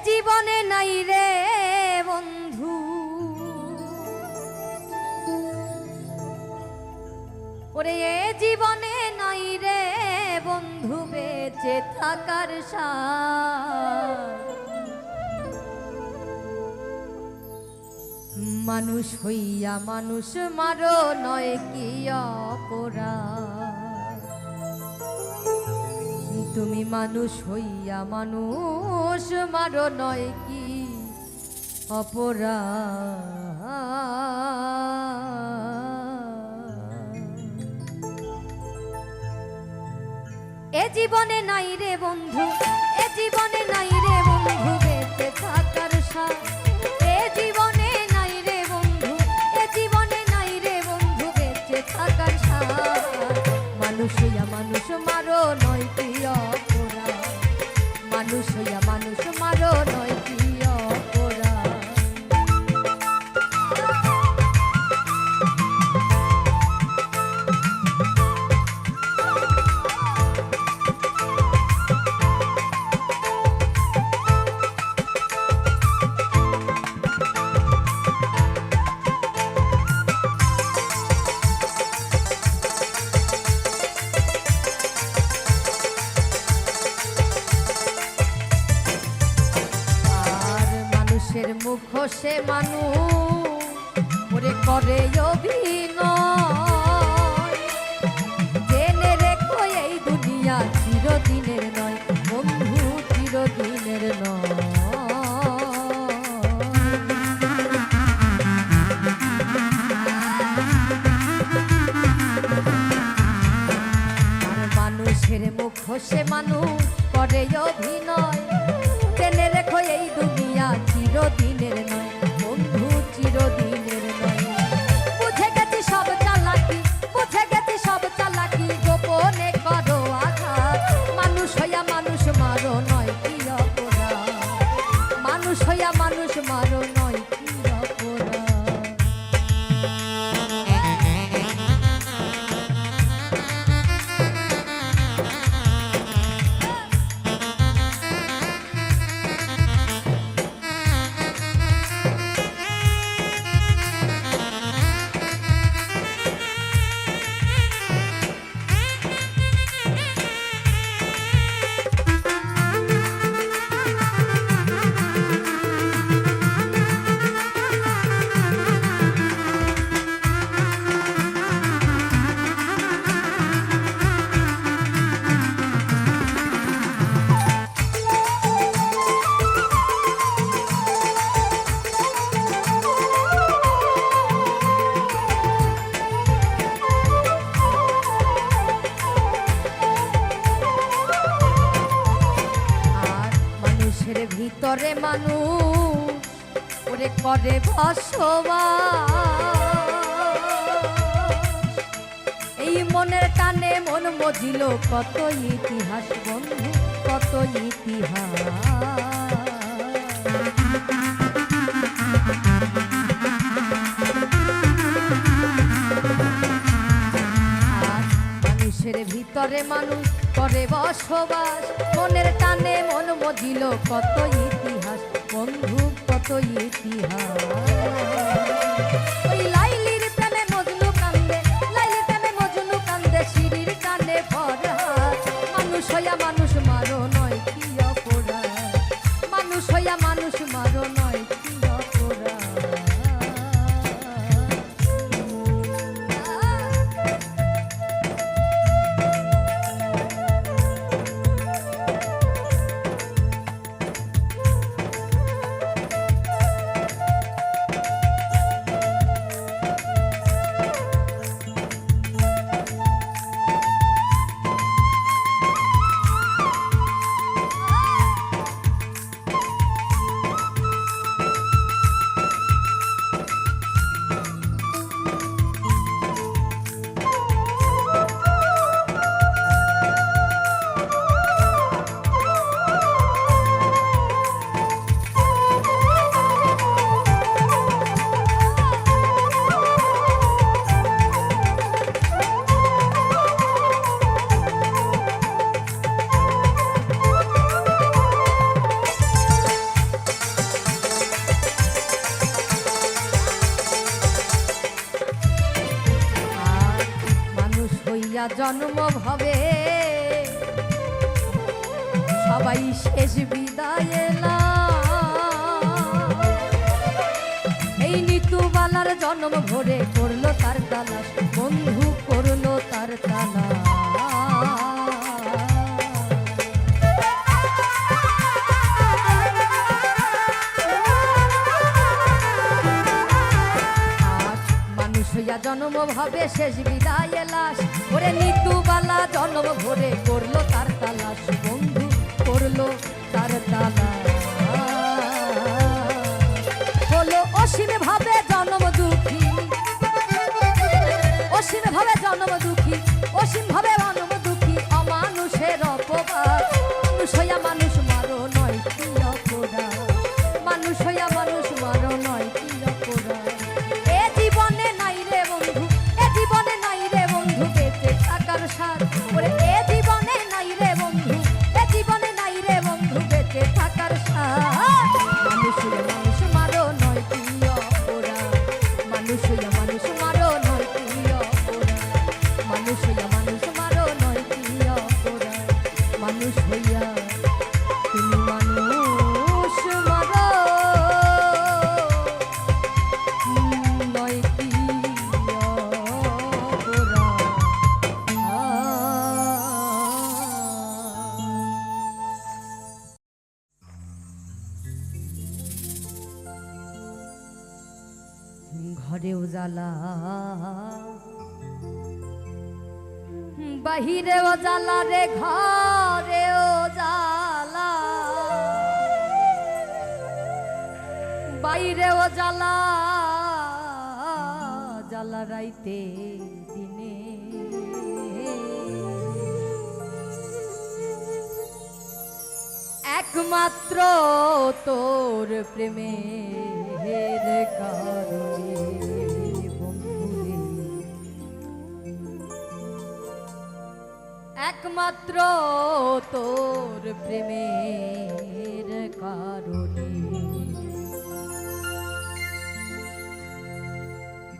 জীবনে নাই রে বন্ধু ওরে এ জীবনে নাই রে বন্ধু বেঁচে থাকার সাথ মানুষ হইয়া মানুষ মারো নয় কি অপরাধ তুমি মানুষ হইয়া মানুষ মারো নয় কি অপরাধ এ জীবনে নাই রে বন্ধু এ জীবনে নাই রে বন্ধু বেঁচে থাকার সাথ এ জীবনে নাই রে বন্ধু এ জীবনে নাই রে বন্ধু বেঁচে থাকার সাথ মানুষ হইয়া মানুষ মারো নয় কি অপরাধ মানুষ হইয়া মানুষ মারো নয় কি অপরাধ মুখ সে মানুষ ওরে করে অভিনয় জেনে রেখো এই দুনিয়া চিরদিনের নয় বন্ধু চিরদিনের নয় মানুষের মুখ সে মানুষ করে অভিনয় জেনে রেখো এই দুনিয়া চিরদিনের নয় বন্ধু চিরদিনের নয় বুঝে গেছি সব চালাকি বুঝে গেছি সব চালাকি গোপনে করো আঘাত মানুষ হইয়া মানুষ মারো নয় কি অপরাধ মানুষ হইয়া মানুষ মারো নয় কি অপরাধ ভিতরে মানুষ ওরে করে বসবাস এই মনের টানে মন মজিল কত ইতিহাস বন্ধু কত ইতিহাস মানুষের ভিতরে মানুষ করে বসবাস মনের টানে মন মজিল কত ইতিহাস বন্ধু কত ইতিহাস ওই লাইলির প্রেমে মজনু কান্দে লাইলির প্রেমে মজনু কান্দে শিরির কানে ফরহাদ মানুষ হইয়া মানুষ মারো নয় কি অপরাধ মানুষ হইয়া মানুষ মারো নয় কি অপরাধ জন্ম ভবে সবাই শেষ বিদায় এই নিতুবালার জন্ম ভরে করলো তার তালাশ বন্ধু করলো তার তালাশ জন্ম ভাবে শেষ বিদায় লাশ ওরে নিতুবালা জন্ম ভরে করলো তার তালাশ বন্ধু করলো তার তালাশ হলো অসীম ভাবে জন্ম দুঃখী অসীম ভাবে জন্ম দুঃখী অসীম ভাবে জন্ম দুঃখী অমানুষের অপবাদ মানুষ হইয়া মানুষ মারো নয় কি অপরাধ মানুষ হইয়া মানুষ মারো নয় কি অপরাধ এ জীবনে নাই রে বন্ধু এ জীবনে নাই রে বন্ধু বেঁচে থাকার স্বাদ ওরে এ জীবনে নাই রে বন্ধু এ জীবনে নাই রে বন্ধু বেঁচে থাকার স্বাদ মানুষ হইয়া মানুষ মারো নয় কি অপরাধ মানুষ হইয়া মানুষ মারো নয় কি অপরাধ মানুষ হইয়া মানুষ মারো নয় কি অপরাধ মানুষ হইয়া তুমি মানুষ মারো নয় কি ঘরে উজালা বাহিরে উজালা রে ঘরে উজালা বাইরে উজালা জালা রাইতে দিনে একমাত্র তোর প্রেমের কারণে বন্ধুরে একমাত্র তোর প্রেমের কারণে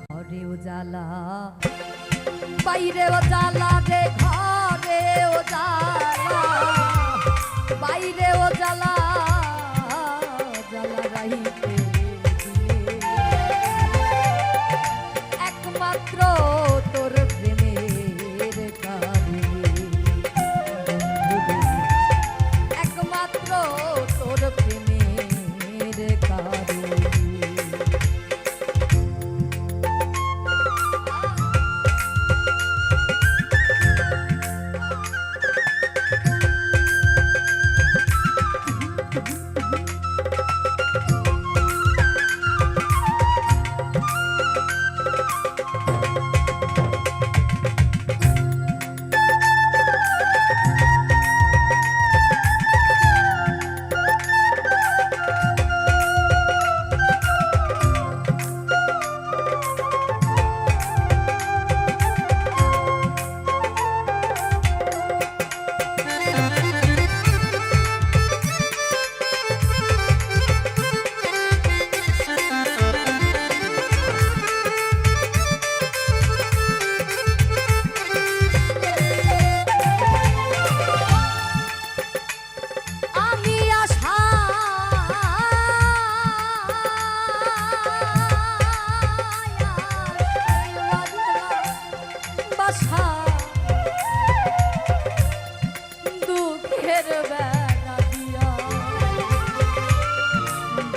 ঘরে উজালা বাইরে উজালা রে ঘরে উজালা বাইরে উজালা জালা রাইতে একমাত্র তোর প্রেমের কারণে একমাত্র তোর প্রেমের কারণে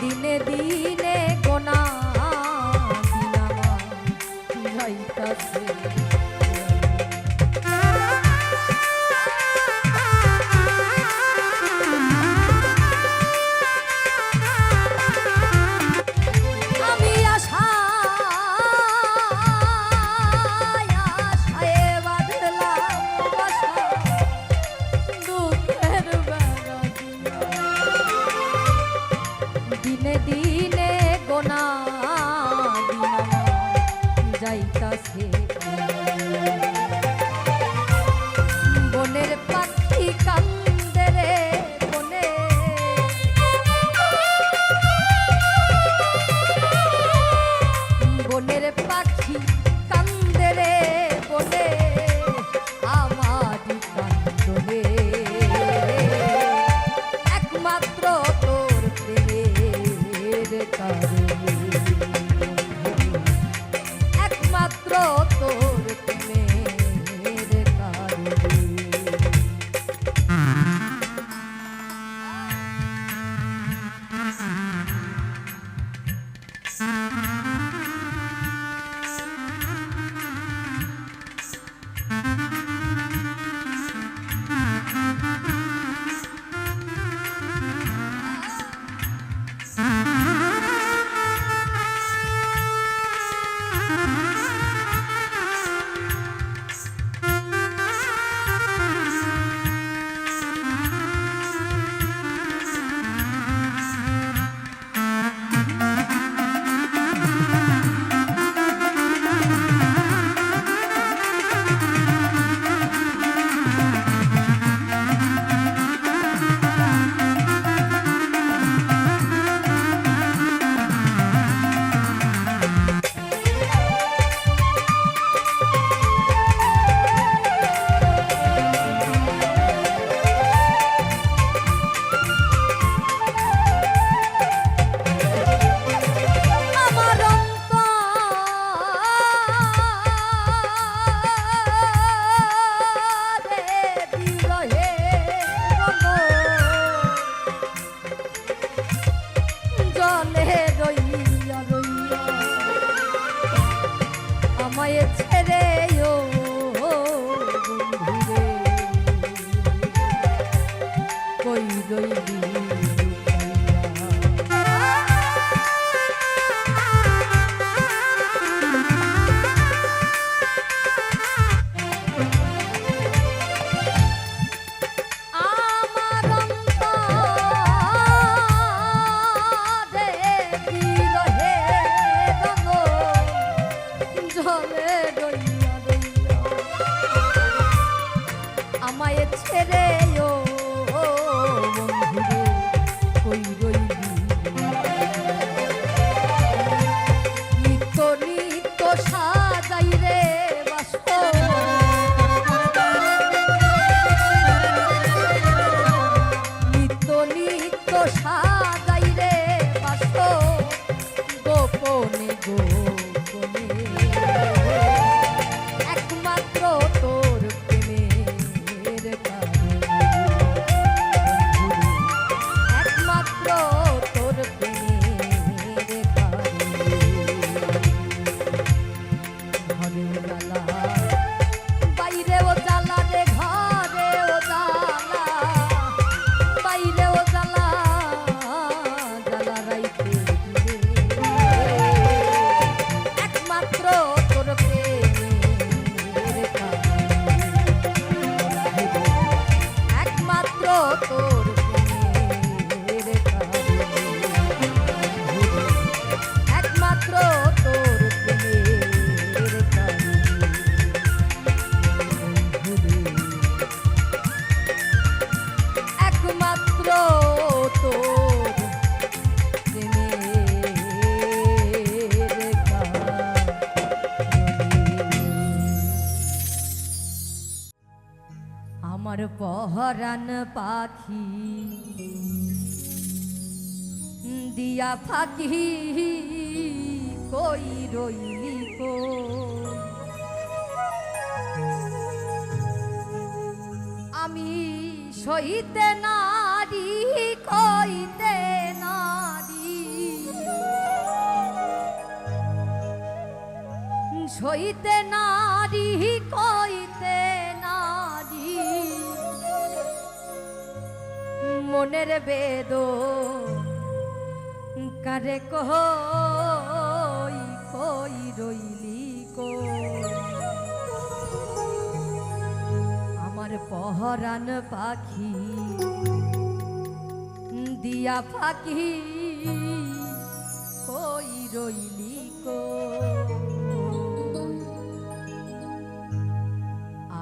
দিনে দিনে গোনা যাইতাছে আমি আশায় বাঁধলাম বাসা দুঃখের বেড়া দিনে দিনে গোনা যাইতাছে বনের পাখি কান্দে রে বনে বনের পাখি কান্দে রে বনে রইলি ছেড়ে ও বন্ধুরে কই রইলি নিত্য নিত্য সাজাই রে বাস্ত নিত্য নিত্য সাজাই রে বাস্ত গোপনে গোপনে একমাত্র তোর আমার পহরান পাখি দিয়া ফাঁকি কই রইলি কো আমি সইতে নারী কইতে নারী সইতে নারী কইতে নারী মনের বেদ কারে কই কই রইলি কো আমার পহরান পাখি দিয়া ফাঁকি কই রইলি কো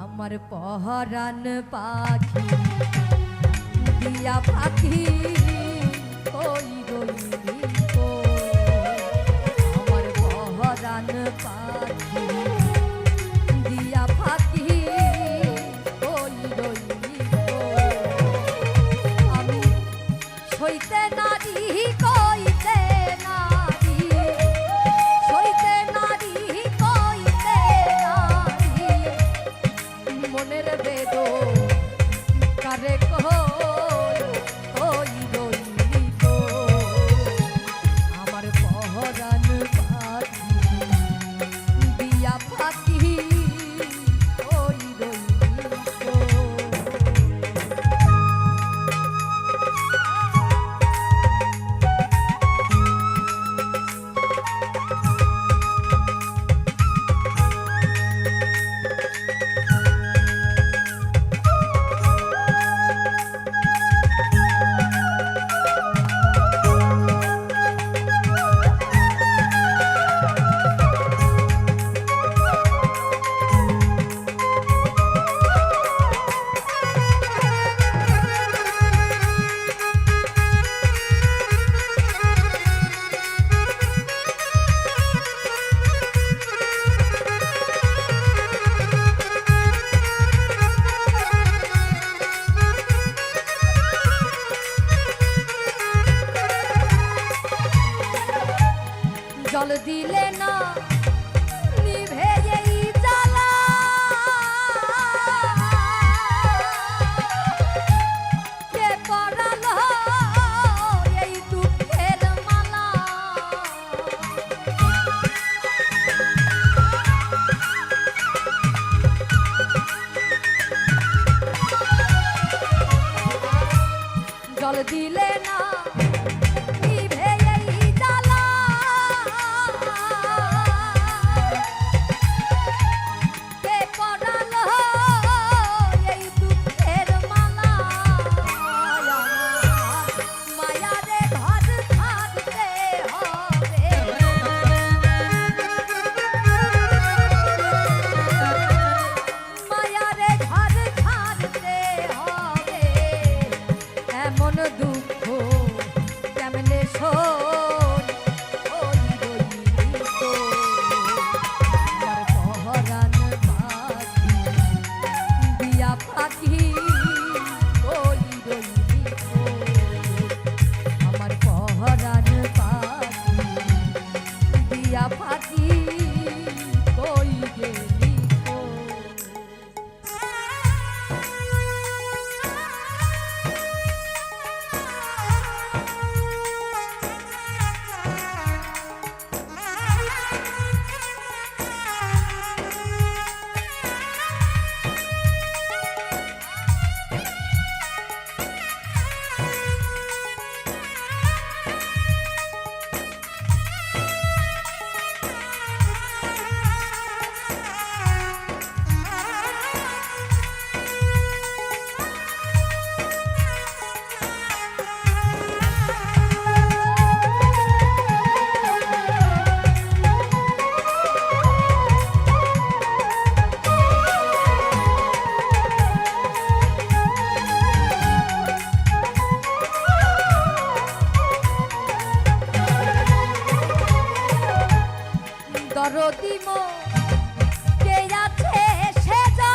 আমার পহরান পাখি দিয়া ফাঁকি কই রইলি কো আমার পহরান পাখি দিয়া ফাঁকি কই রইলি কো আমি সইতে নারী কইতে নারী সইতে নারী কইতে নারী মনের বেদ কারে কই রইলি কো আমার পহরান পাখি দিয়া ফাঁকি কই রইলি কো জল দিলে না নিভে এই জ্বালা কে পরালো এই দুঃখের মালা জল দিলে না নিভে এই জ্বালা কে পড়ালো এই দুঃখের মালা মায়ারে ঘর ছাড়তে হবে মায়ারে ঘর ছাড়তে হবে এমন দুঃখ কেমনে শোন ওই রইলি তো আমার পহরান পাখি দিয়া পাখি ওই রইলি তো আমার পহরান পাখি দিয়া পাখি কই গেলি তো দরদি মো কে আছে সে যা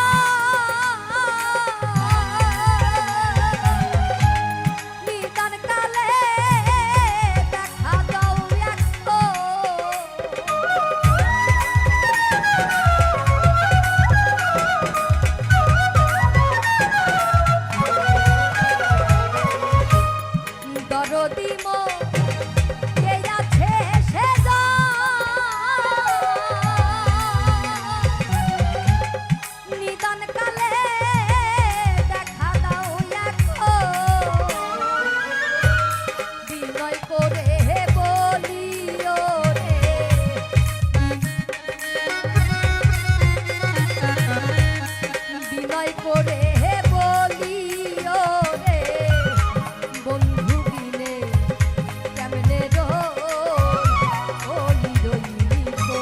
নিদান কালে দেখা দাও একটু দরদি মো কে আছে সে যা নিদান কালে দেখা দাও একটু বিনয় করে বলিও রে বিনয় করে বলিও রে বন্ধু বিনে কেমনে ওই রইলি তো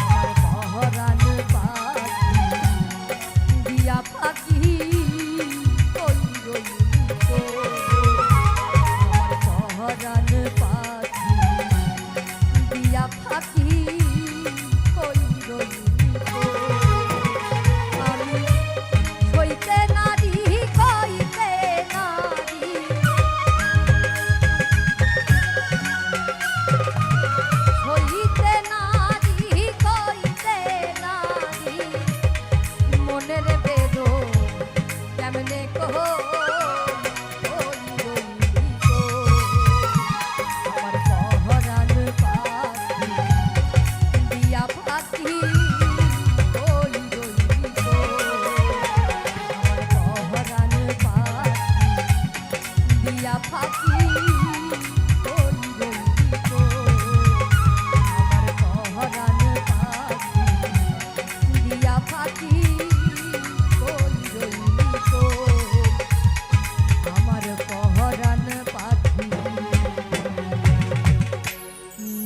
আমার পহরান পাখি দিয়া পাখি ওই রইলি তো আমার পহরান পাখি দিয়া পাখি ওই রইলি তো আমি সইতে নারী কইতে নারী হইতে নারী কইতে নারী মনের বেদো কেমনে কহ ওই রইলি তো আমার পহরান পাখি দিয়া পাখি ওই রইলি তো আমার পহরান পাখি দিয়া পাখি ওই রইলি তো আমার পহরান পাখি দিয়া পাখি ওই রইলি তো আমার পহরান পাখি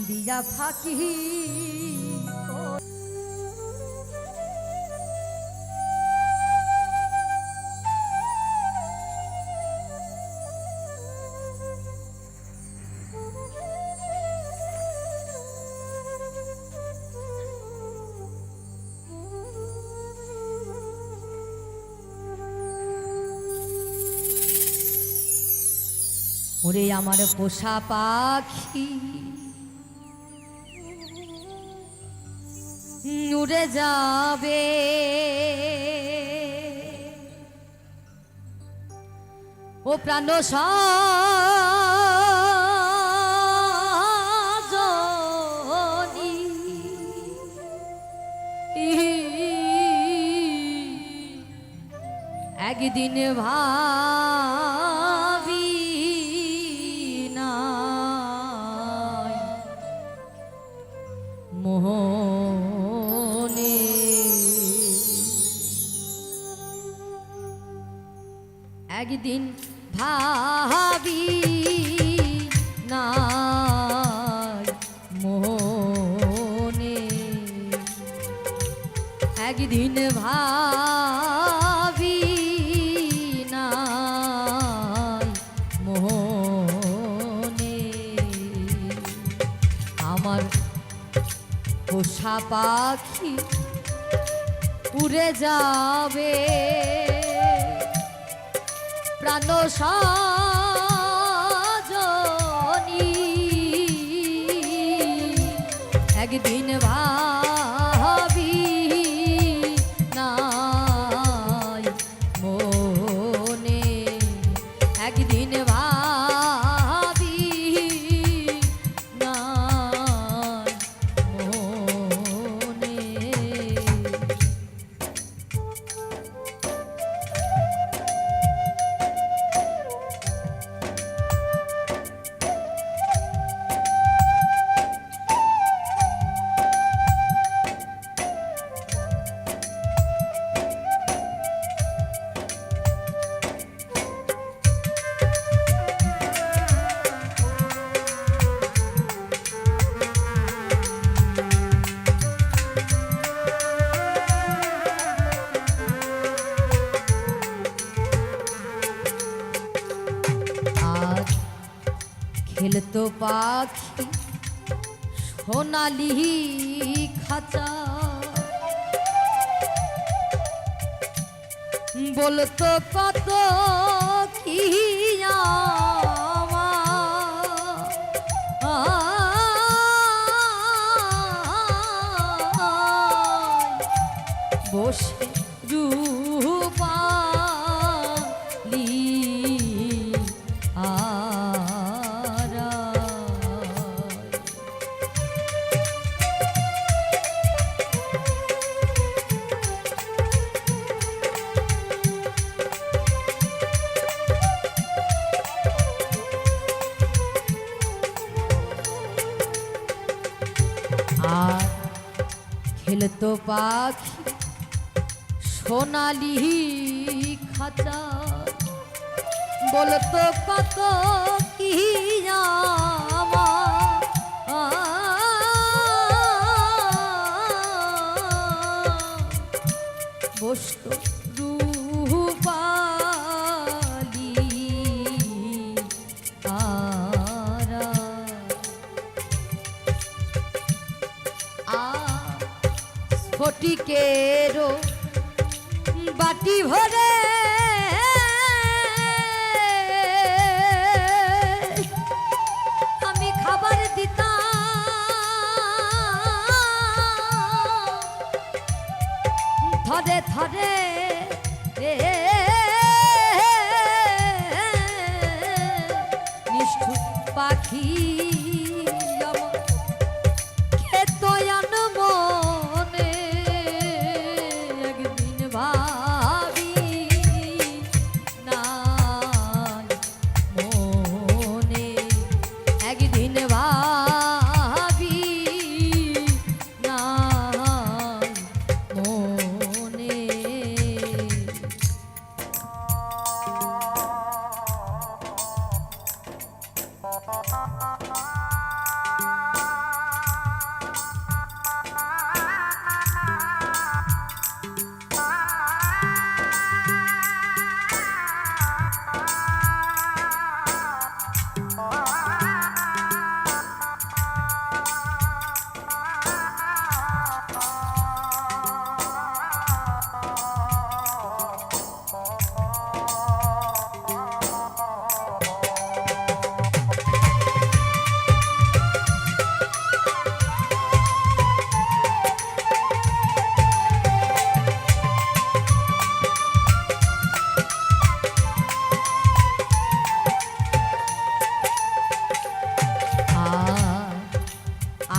দিয়া পাখি ওরে আমার পোষা পাখি উড়ে যাবে ও প্রাণ সজনী একদিন ভাই একদিন ভাবি নাই মনে, একদিন ভাবি নাই মনে, আমার পোষা পাখি উড়ে যাবে প্রাণ সজনী, একদিন ভাবি নাই মনে, একদিন ভাবি নাই মনে। খেলতো পাখি সোনালি খাঁচা, বলতো কত কি বসে রূপালি আর খেলতো পাখি সোনালি খাঁচা, বলতো কত কি বসত রূপালি আরা, ফটিকেরও বাটি ভরে আমি খাবার দিতাম ধরে ধরে নিষ্ঠুর পাখি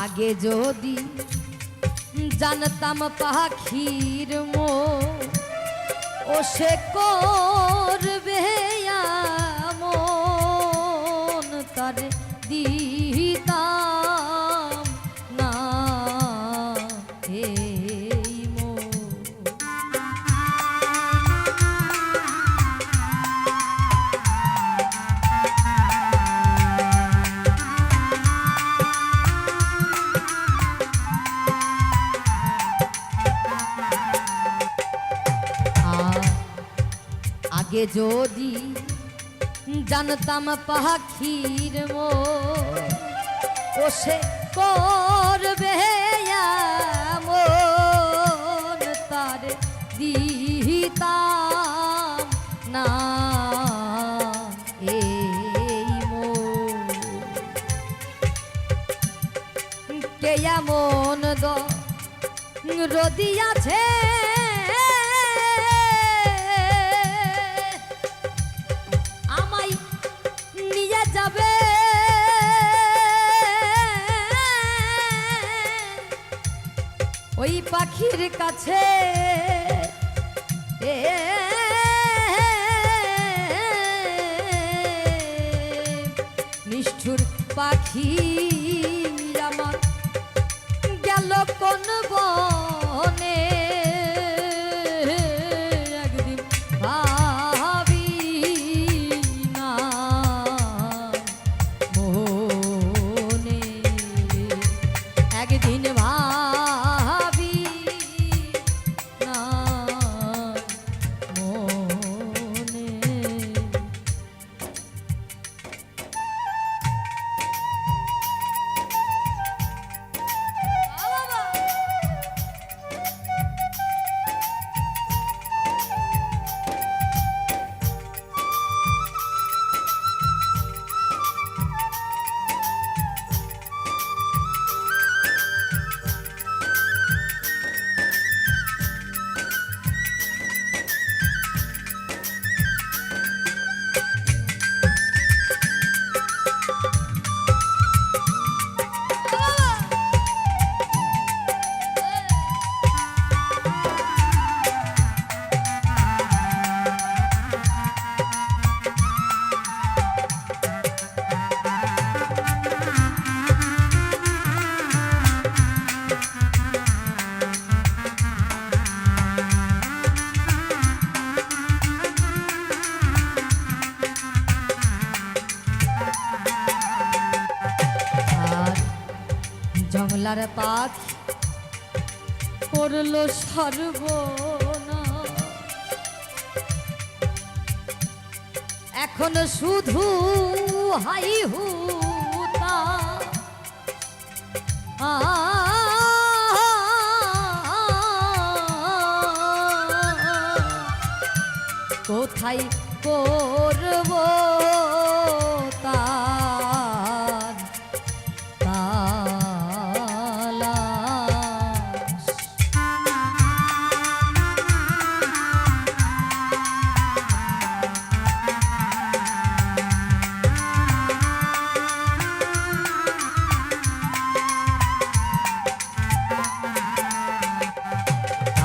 আগে যদি জানতাম পাখির ও সে করবে মন তার দিতাম না এই মন। আগে যদি জানতাম পাখির ও সে করবে এমন, তার দিতাম না এই কে এমন রদিয়াছে আমায় নিয়ে যাবে ওই পাখির কাছে। নিষ্ঠুর পাখি আমার গেল কোন বনে, একদিন ভাবি না মনে, একদিন ভাবি না মনে। জংলার পাখি করলো সর্বনাশ, এখন শুধু হাই হুতা কোথায় করব তার তালাশ।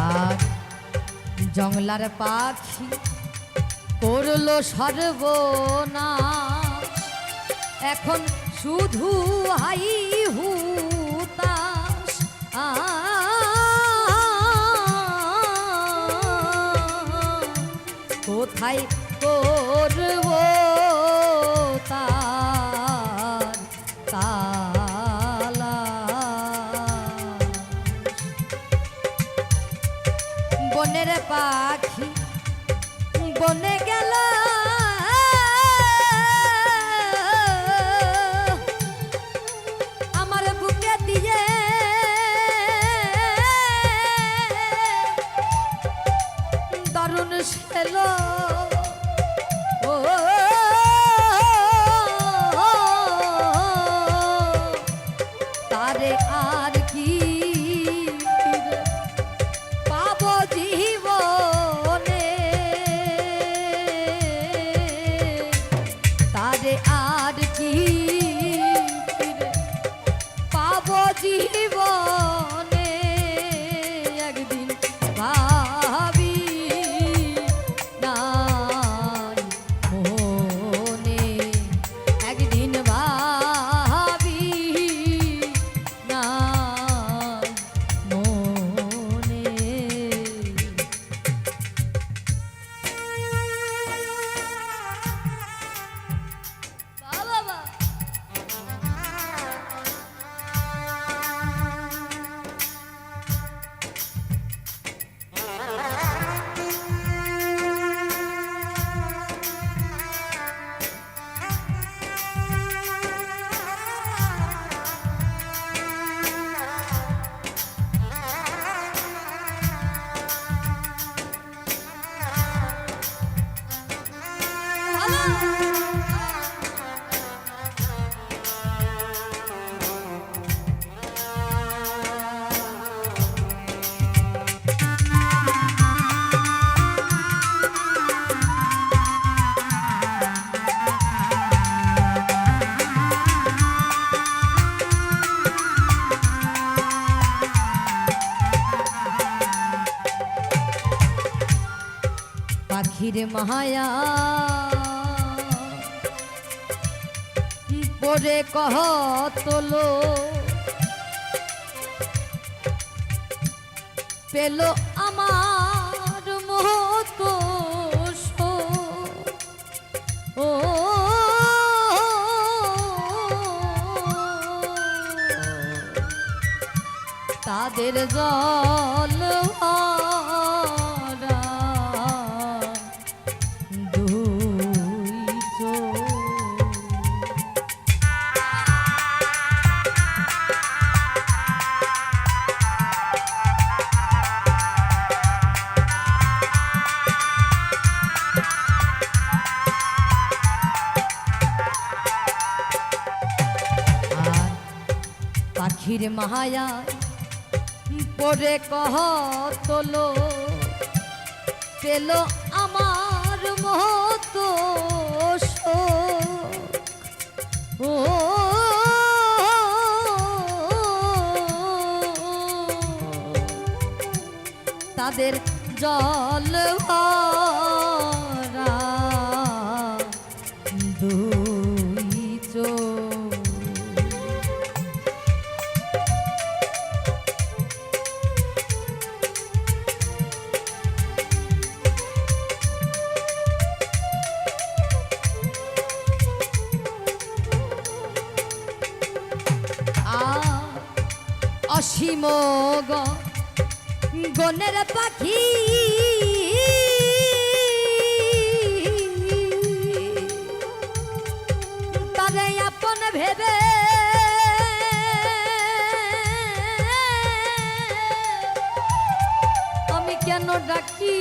আর জংলার পাখি করলো সর্বনাশ, এখন শুধু হাই হুতাশ কোথায় করব তার তালাশ। বনের পাখি বনে গেল আমার বুকে দিয়ে, দারুণ ছিল ও পাখির মায়া পরে কহ তোলো পেল আমার মতো ও তাদের জল পাখির মায়া পরে কহ তোলো পেল আমার মতো ও তাদের জল ভরা দুই চোখ অসীম গনের পাখি তারে আপন ভেবে আমি কেন ডাকি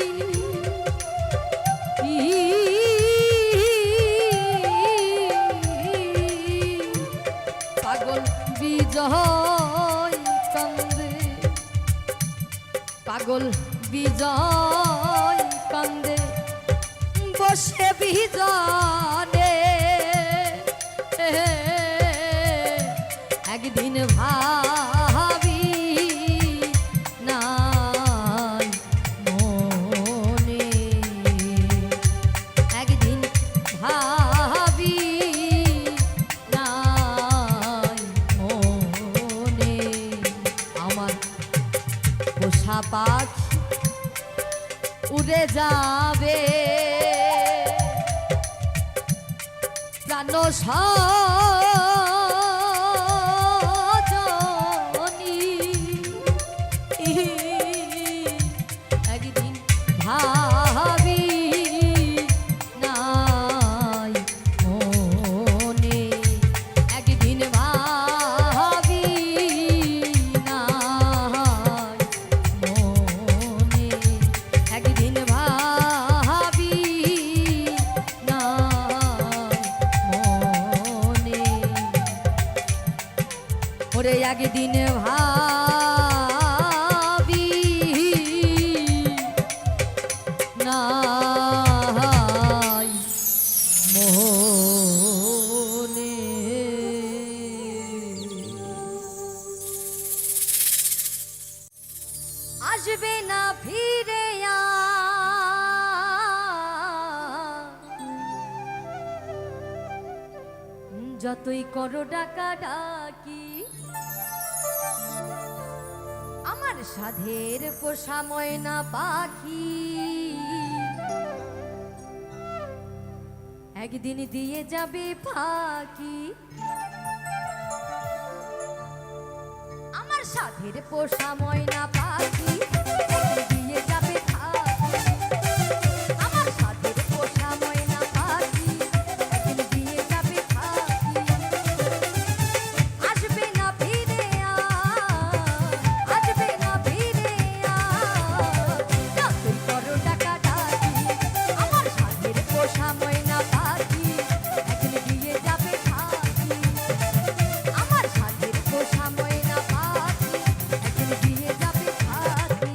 পাগল বিজয় পাগল বিজয় কান্দে বসে বিজনে একদিন ভাবি নাই মনে একদিন ভাবি নাই মনে আমার পোষা পাখি উড়ে যাবে প্রাণ সজনী একদিন ভাবি নাই মনে একদিন ভাবি নাই মনে একদিন ভাবি নাই মনে ওরে একদিন ভাবি নাই মনে আসবে না ফিরে যতই করো ডাকা ডাকি আমার সাধের পোষা ময়না পাখি একদিন দিয়ে যাবে ফাঁকি আমার সাধের পোষা ময়না পাখি একদিন দিয়ে যাবে ফাঁকি আমার সাধের পোষা ময়না পাখি একদিন দিয়ে যাবে ফাঁকি আসবে না ফিরে আসবে না ফিরে যতই করো ডাকা ডাকি আমার সাধের পোষা ময়না পাখি একদিন দিয়ে যাবে ফাঁকি আমার সাধের পোষা ময়না পাখি একদিন দিয়ে যাবে ফাঁকি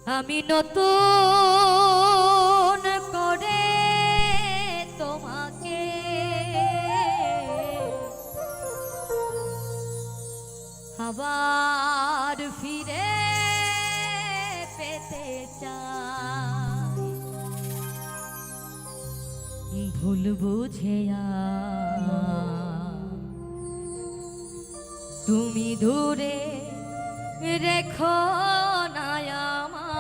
আমি নতুন করে তোমাকে আবার ফিরে পেতে চাই, ভুল বুঝে তুমি দূরে রেখো না আমার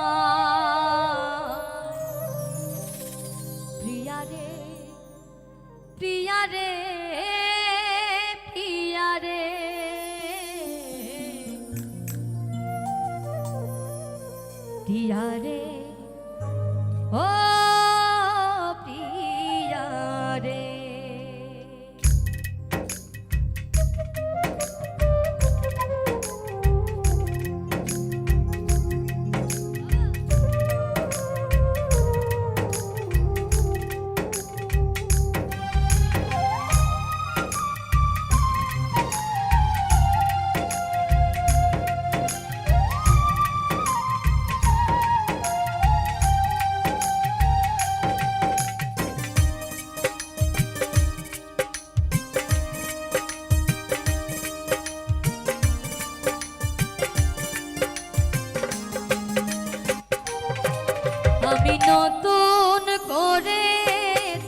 প্রিয়া রে, প্রিয়া রে, প্রিয়া রে, প্রিয়া রে, ও প্রিয়া রে। আমি নতুন করে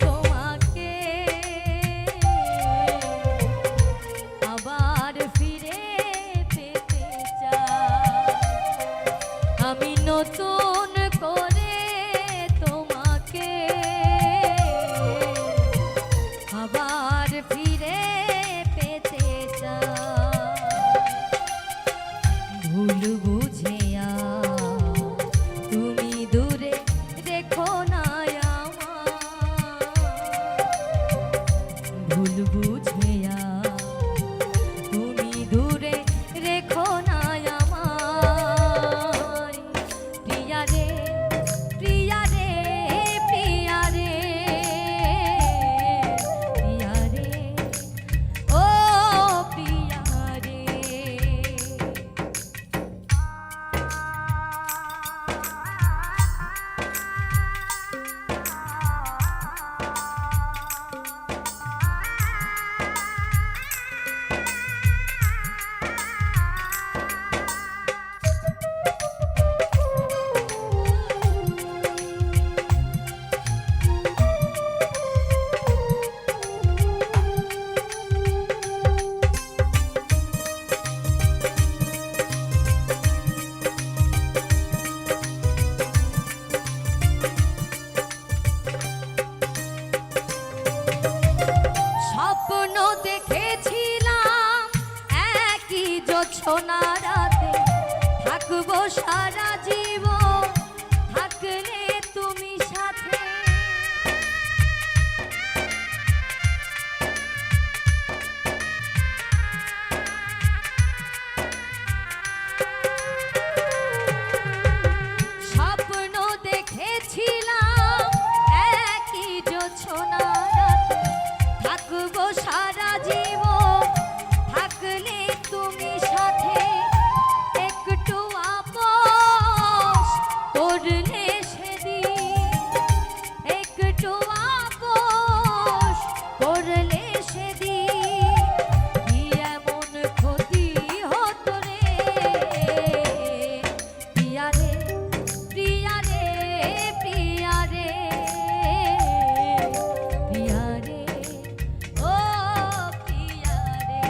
তোমাকে আবার ফিরে পেতে চাই, আমি নতুন করে তোমাকে আবার ফিরে পেতে চাই, ভুল বুঝে তুমি দূরে রেখো না আমার, ভুল বুঝে তুমি দূরে রেখো না আমার প্রিয়া রে, প্রিয়া রে, প্রিয়া রে, প্রিয়া রে, ও প্রিয়া রে। স্বপ্ন দেখেছিলাম একই জোছনা রাতে থাকবো সারা জীবন, থাকলে তুমি সাথে, স্বপ্ন দেখেছিলাম একই জোছনা রাতে থাকবো সারা জীবন, থাকলে তুমি সাথে, একটু আপোস করলে সেদিন, একটু আপোস করলে সেদিন, কি এমন ক্ষতি হতো রে প্রিয়া রে, প্রিয়া রে, প্রিয়া রে, প্রিয়া রে, ও প্রিয়া রে।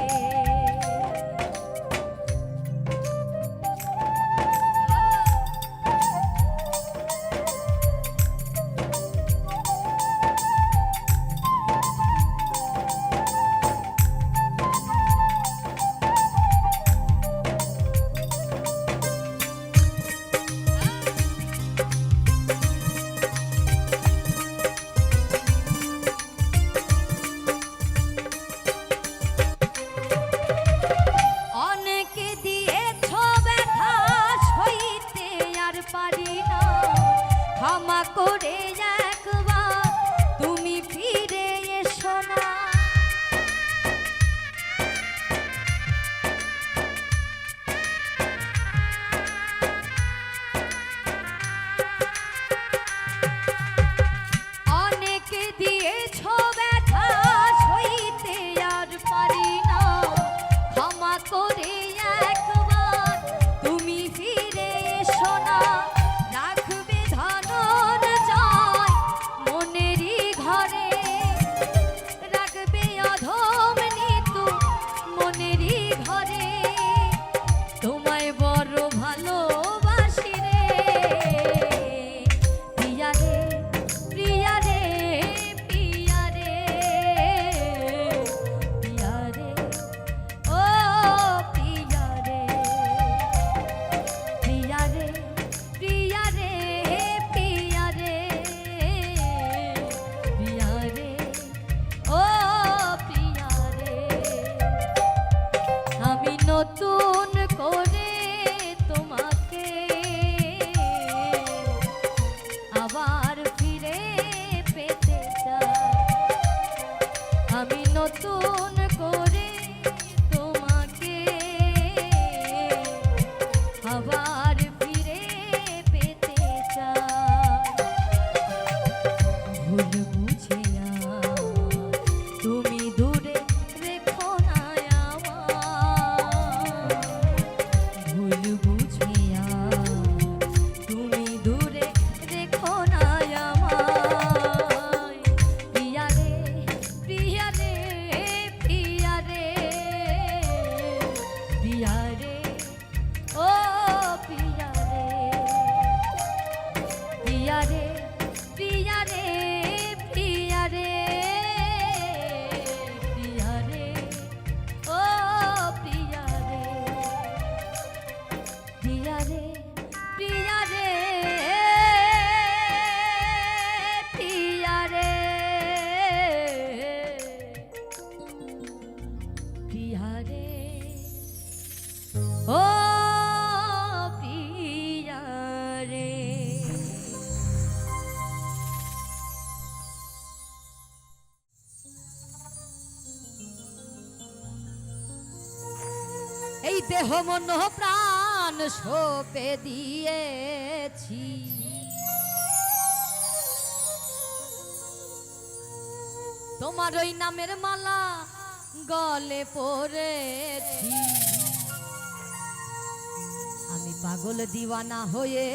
অনেকে দিয়েছ ব্যথা সইতে আর পারি না, ক্ষমা করে একবার তুমি ফিরে এসো না, দেহ মন প্রাণ সঁপে দিয়েছি, তোমার ওই নামের মালা গলে পড়েছি। আমি পাগল দিওয়ানা হয়েছি,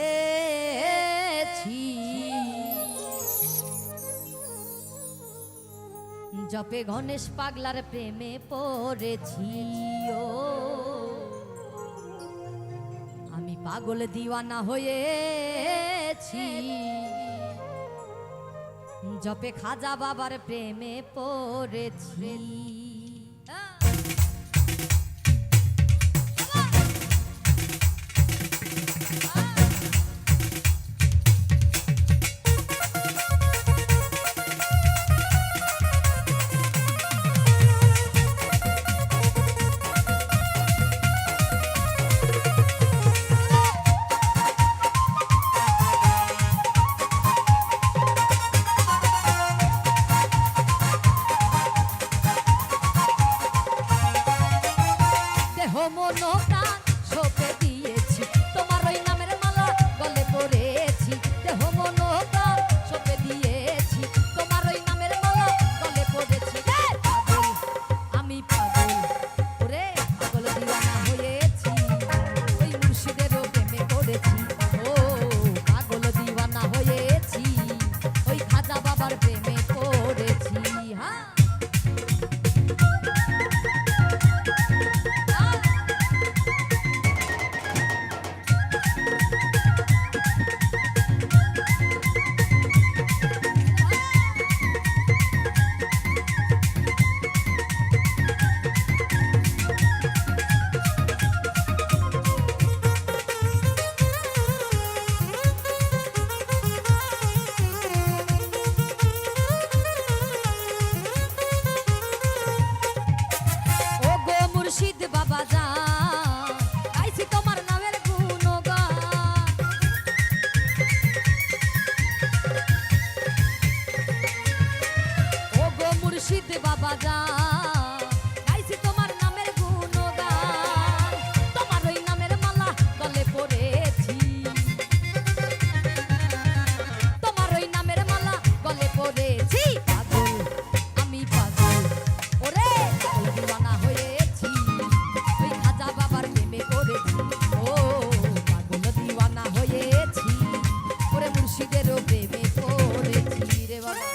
জপে গণেশ পাগলার প্রেমে পড়েছি। ও আমি পাগল দিওয়ানা হয়েছি, জপে খাজা বাবার প্রেমে পড়েছি। মন প্রাণ সঁপে দিয়েছি, তোমার ওই নামের মালা গলে পড়েছি। দেহ মন প্রাণ সঁপে দিয়েছি, তোমার ওই নামের মালা গলে পড়েছি। পাগল আমি পাগল, ওরে পাগল দিওয়ানা হয়েছি, ওই মুর্শিদেরও প্রেমে পড়েছি। ও পাগল দিওয়ানা হয়েছি, ওই খাজা বাবার প্রেমে পড়েছি। হ্যাঁ মুর্শিদ বাবা যান, গাইছি তোমার নামের গুণগান। ও গো মুর্শিদ বাবা যান, গাইছি তোমার নামের গুণগান। তোমার ওই নামের মালা গলে পড়েছি, তোমার ওই নামের মালা গলে পড়েছি। পাগল আমি পাগল, ওরে পাগল দিওয়ানা হয়েছি, ওই খাজা বাবার প্রেমে পড়েছি। ও পাগল দিওয়ানা হয়েছি, ওরে মুর্শিদেরও প্রেমে পড়েছি রে বাবা।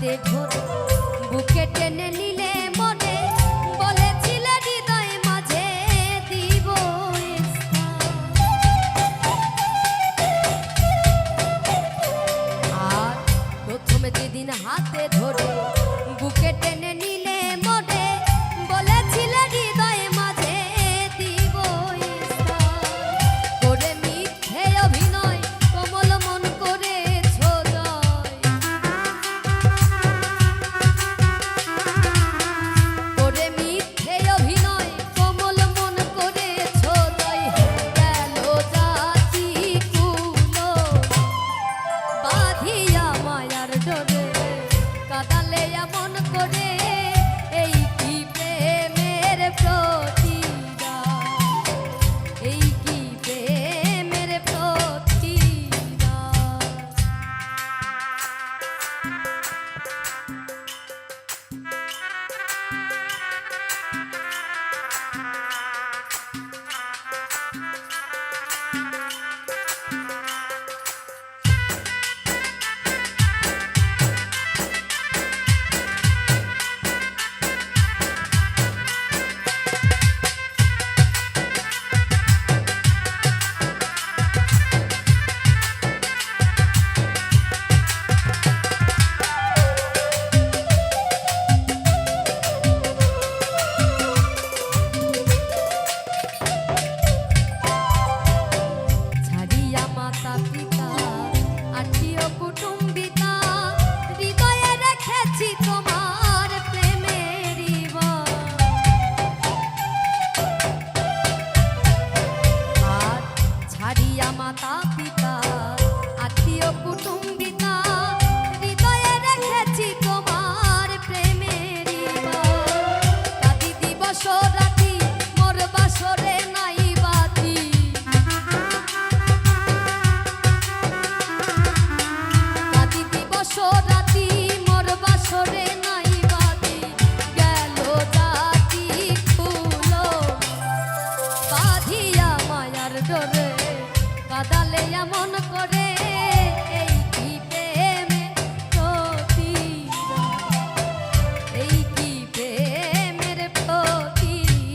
হাতে ধরে বুকে টেনে নিলে মনে বলেছিলে হৃদয় মাঝে দিব আর প্রথমে যেদিন হাতে ধরে বুকে টেনে নিলে মনে বলেছিলে হৃদয় মাঝে দিব করে মিথ্যে অভিনয় কোমল মন করেছ জয় করে মিথ্যে অভিনয় কোমল মন করেছ জয় গেল জাতি কুলো বাঁধিয়া মায়ার ডোরে কাদালে এমন করে এই কি প্রেমের প্রতিদান এই কি প্রেমের প্রতিদান ছাড়িয়া মাতা পিতা আত্মীয় কুটুম্বিতা হৃদয়ে রেখেছি তোমার প্রেমের আর ছাড়িয়া মাতা পিতা আত্মীয় কুটুম্বিতা হৃদয়ে রেখেছি তোমার প্রেমের কাঁদি দিবস রাতি মোর বাসরে নাই বাতি কাঁদি দিবস রাতি মোর বাসরে নাই বাতি গেল জাতি ফুলো বাঁধিয়া মায়ার ডোরে কাদালে এমন করে এই কি প্রেমে প্রতিদান এই কি প্রেমের প্রতিদান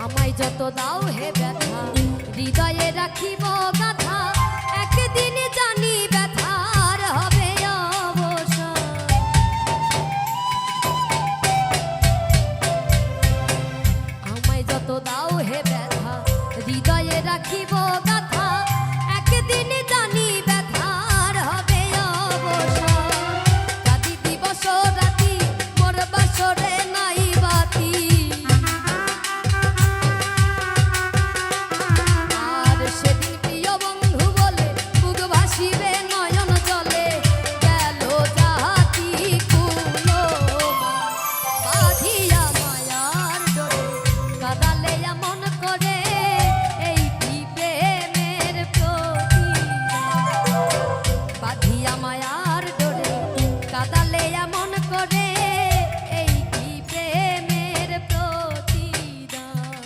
আমায় যত দাও হে ব্যথা হৃদয়ে রাখিব গাথা একদিন জানি ব্যথার হবে অবসান আমায় যত দাও হে ব্যথা হৃদয়ে রাখিব গাথা একদিন জানি ব্যথার হবে অবসান কাঁদি দিবস রাতি মোর বাসরে নাই বাতি আর সেদিন প্রিয় বন্ধু বলে বুক ভাসিবে নয়ন জলে গেল জাতি কুলো বাঁধিয়া মায়ার ডোরে কাদালে এমন করে এই কি প্রেমের প্রতিদান বাঁধিয়া মায়ার ডোরে কাদালে এমন করে এই কি প্রেমের প্রতিদান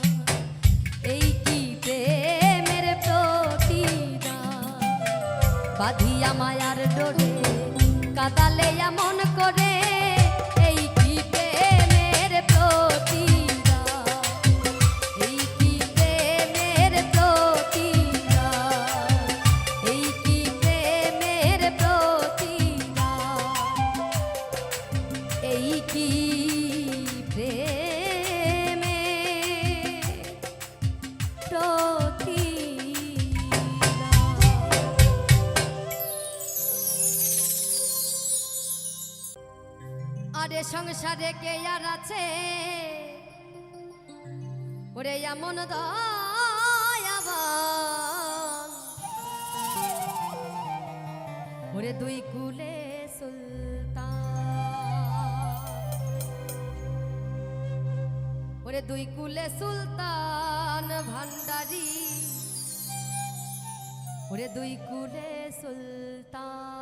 এই কি প্রেমের প্রতিদান বাঁধিয়া মায়ার ডোরে কাদালে এমন করে এই কি প্রেমের প্রতিদান এই কি প্রেমের প্রতিদান এই কি প্রেমের প্রতিদান এই কি প্রেমের ওরে সংসারে কে আর আছে ওরে এমন দয়াবান ওরে দুই কুলে সুলতান ওরে দুই কুলে সুলতান ভান্ডারী ওরে দুই কুলে সুলতান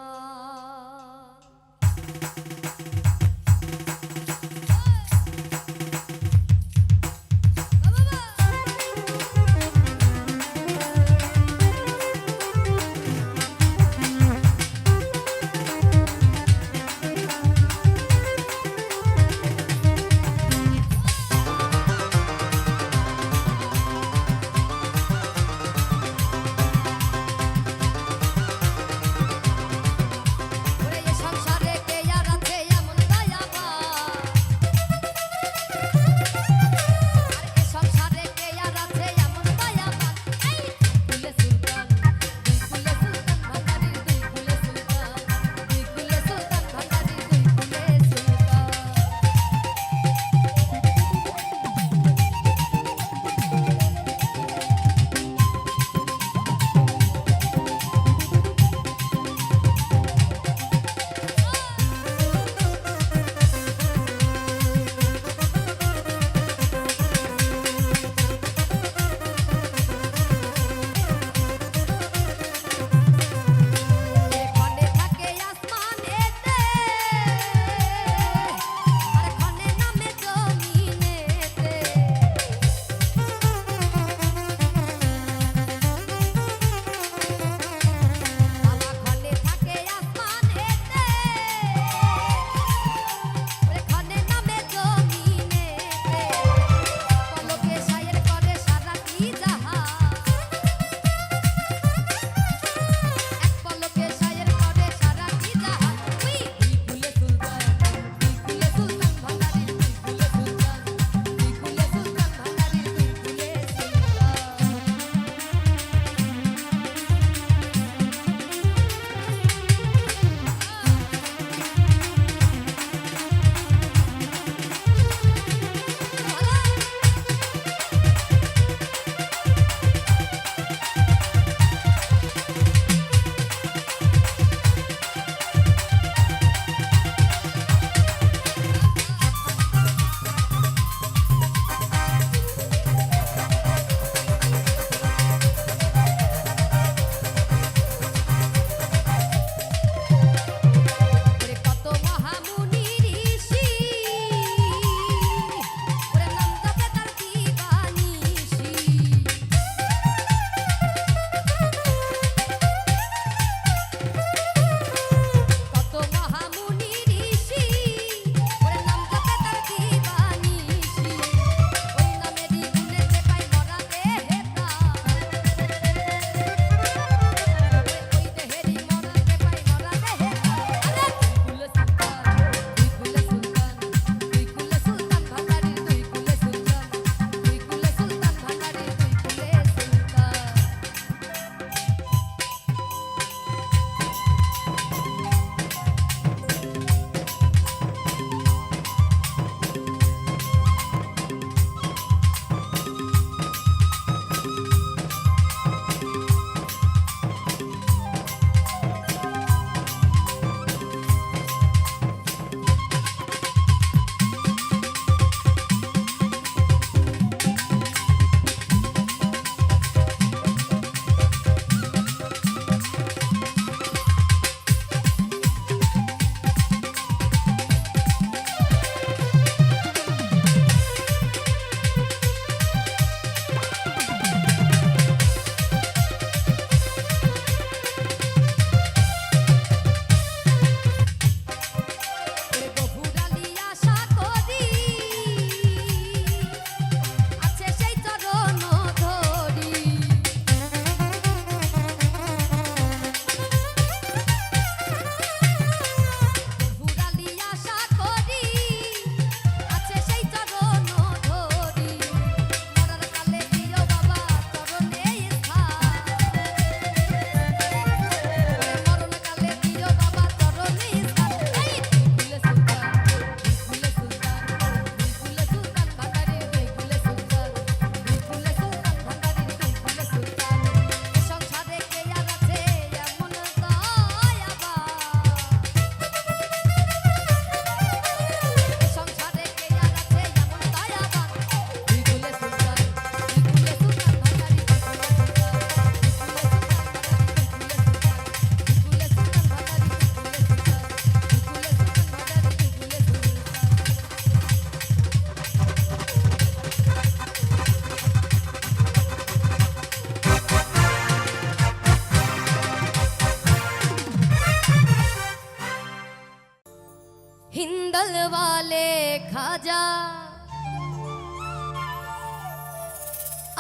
খাজা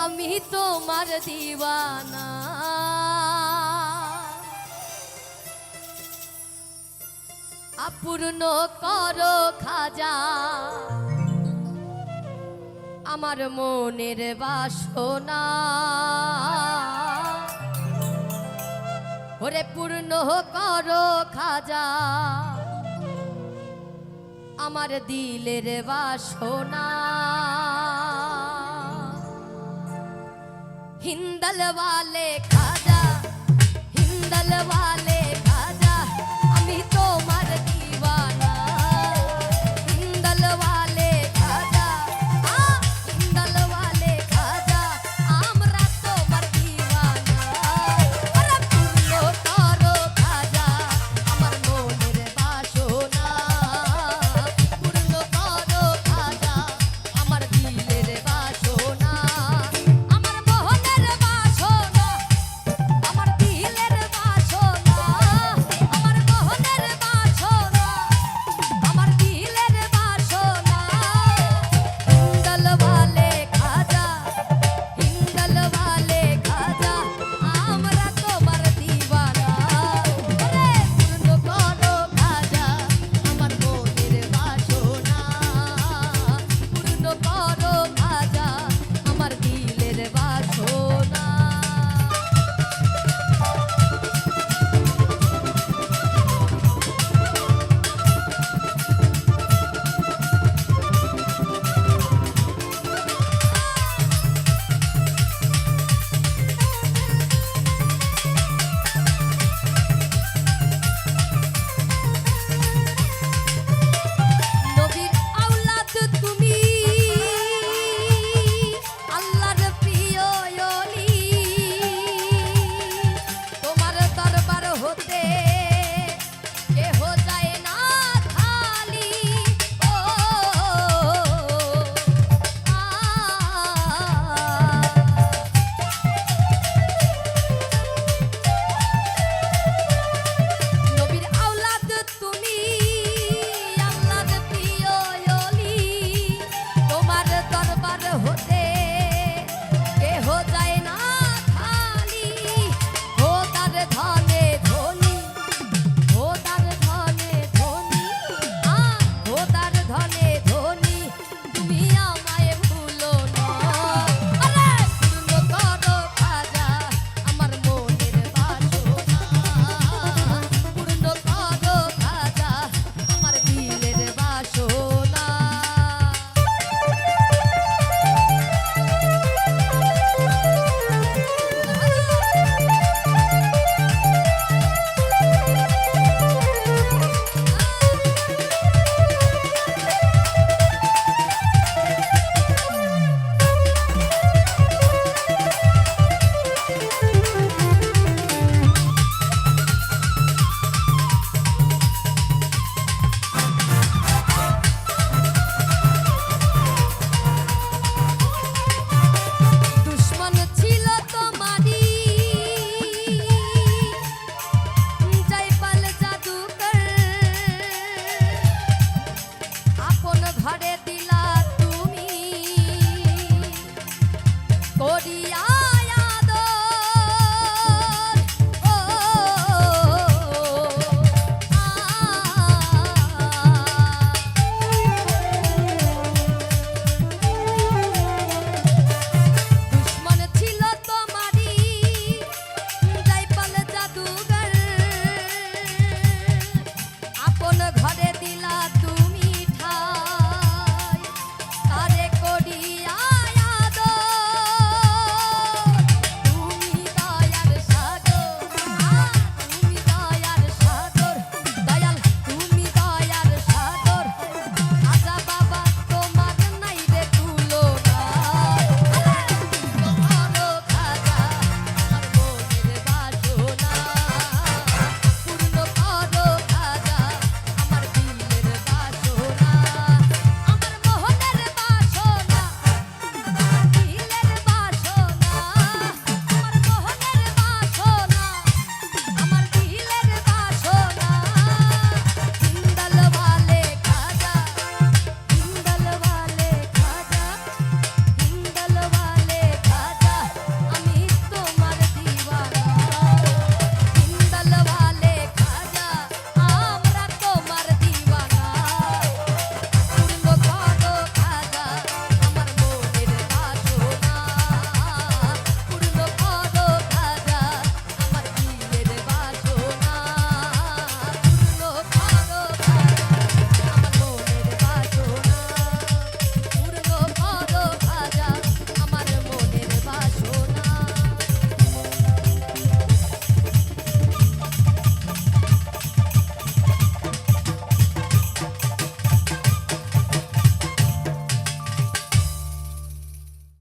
আমি তোমার দিওয়ানা অপূর্ণ করো খাজা আমার মনের বাসনা ওরে পূর্ণ করো খাজা আমার দিলের বাসনা हिंदल वाले खाजा